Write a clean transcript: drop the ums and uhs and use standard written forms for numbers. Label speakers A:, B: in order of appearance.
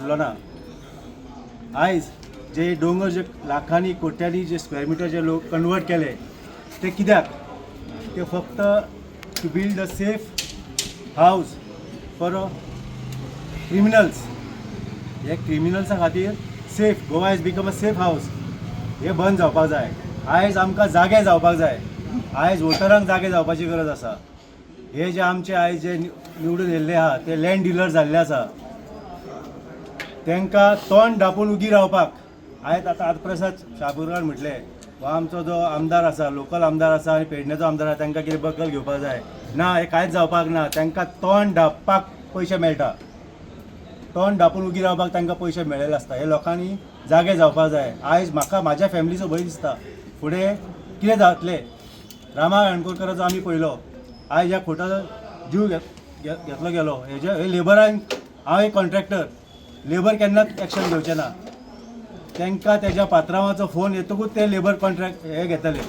A: उरलो ना. आयज जे दोंगर जे लाखांनी कोट्यांनी जे स्क्वेअर मिटर जे लोक कन्वर्ट केले ते कित्याक? ते फक्त to build a safe house for criminals. हे क्रिमिनल्सां खातीर safe Goa is become a safe house. हे बंद जावपाक जाय. आयज आमकां जागे जावपाक जाय. आयज वोटरांक जागे जावपाची गरज आसा. हे जे आमचे आयज जे निवडून येयल्ले आहा ते लँड डिलर जाल्ले आसा. तांकां तोंड धांपून उगी रावपाक आयज आतां प्रसाद शापूरकार म्हटले हो आमचो जो आमदार आसा, लोकल आमदार आसा आनी पेडणेचो आमदार आसा, तांकां कितें बकल घेवपाक जाय ना. हे कांयच जावपाक ना. तांकां तोंड धांपपाक पयशे मेळटा. तोंड धांपून उगी रावपाक तांकां पयशे मेळ्ळेले आसता. हे लोकांनी जागे जावपाक जाय. आयज म्हाका म्हाज्या फॅमिलीचो भंय दिसता फुडें कितें जातलें. रामा रणकोरकाराचो आमी पळयलो. आयज ह्या खोटा जीव घेतलो गेलो. हे लेबरांक हांव एक कॉन्ट्रॅक्टर. लेबर केन्नाच एक्शन घेवचें ना. तांकां तेज्या पात्रांवाचो फोन येतकूच ते लेबर कॉन्ट्रॅक्ट हे घेतले.